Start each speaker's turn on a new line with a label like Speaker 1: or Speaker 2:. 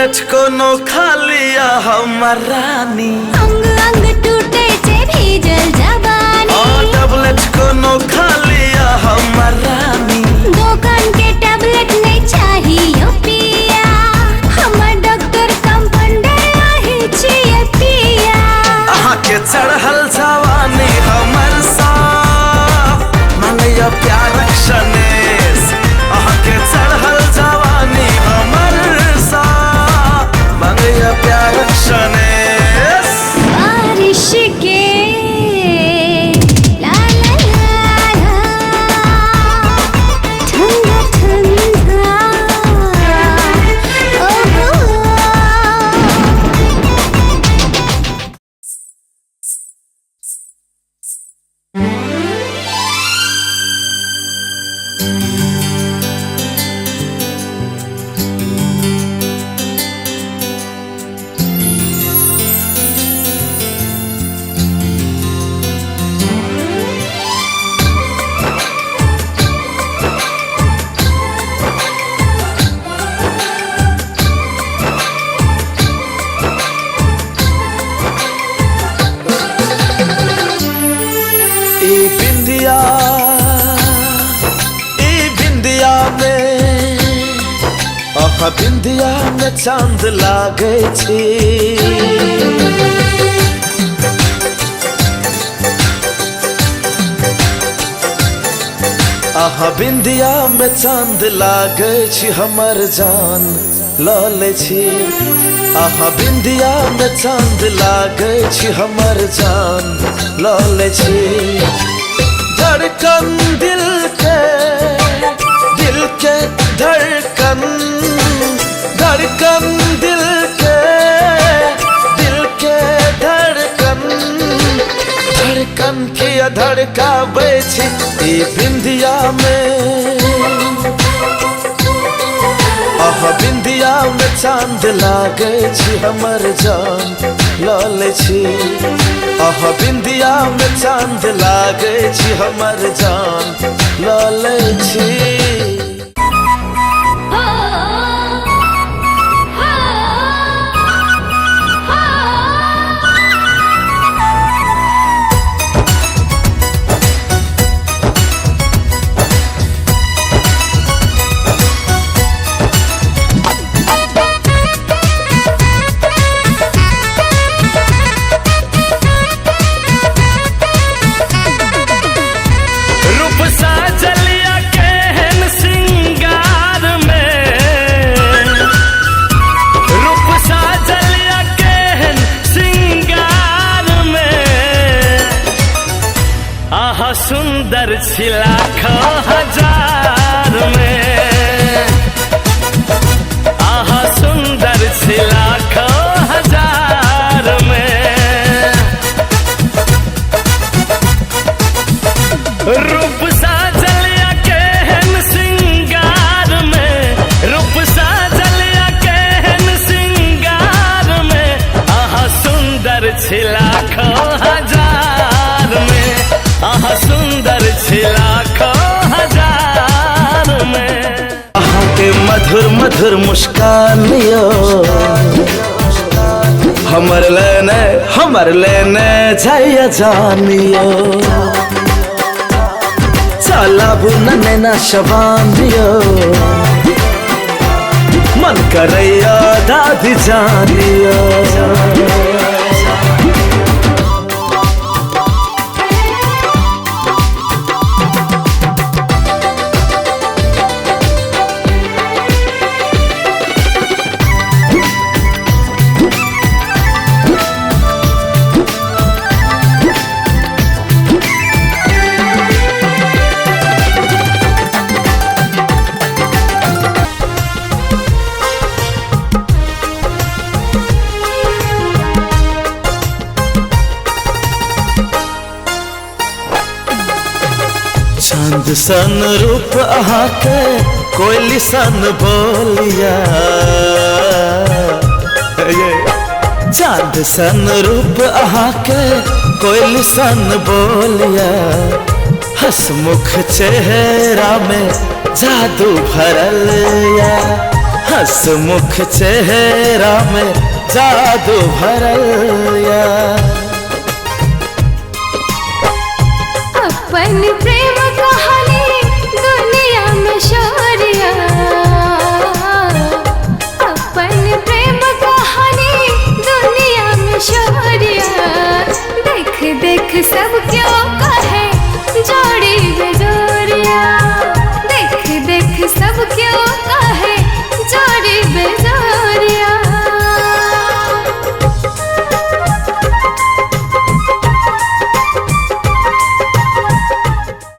Speaker 1: Tablet कोनो खा लिया हमर रानी,
Speaker 2: अंग अंग टूटे से भीजल जवानी।
Speaker 1: टैबलेट कोनो खा लिया हमर रानी,
Speaker 2: दुकान के टैबलेट नहीं चाहिए पिया, हमर डॉक्टर कंपाउंडर आही छिए पिया।
Speaker 1: अहाँ के चढ़ल जवानी हमर सा मांगैया प्यारक शनेस, अहाँ के चढ़ल जवानी हमर सा मांगैया प्यारक शनेस।
Speaker 2: बारिश के ला ला ला ला, ठंडा ठंडा ओ
Speaker 1: बिंदिया में चांद लागे छी, आहा बिंदिया में चांद लागे छी हमर जान लले छी, आहा बिंदिया में चांद लागे छी हमर जान लले छी। धड़कन दिल के धड़कन, धड़कन दिल के धड़कन, धड़कन के धड़का बैठी ई बिंदिया में, आह बिंदिया में चांद लागे छी हमर जान लले छी, आह बिंदिया में चांद लागे छी हमर जान लले छी।
Speaker 3: सुंदर छी लाखों हजार में, आहा सुंदर छी लाखों हजार में, रूप साजलिया केहन सिंगार में, रूप साजलिया केहन सिंगार में, आहा सुंदर छी लाखों हजार में, आहा सुंदर छी लाखों हजार में।
Speaker 1: आहा के मधुर मधुर मुस्कान यो हमर लेने जाइया जानियो, चला बुन नैना शबान यो मन करैया दादी जानियो। चांद सन रूप अहाँ के कोयली सन बोलिया, चांद सन रूप अहाँ के कोयली सन बोलिया, हंसमुख चेहरा में जादू भरल या, हंसमुख चेहरा में जादू भरया।
Speaker 2: अपन प्रेम कहानी दुनिया में शोरिया, अपन प्रेम कहानी दुनिया में शोरिया। देख देख सबके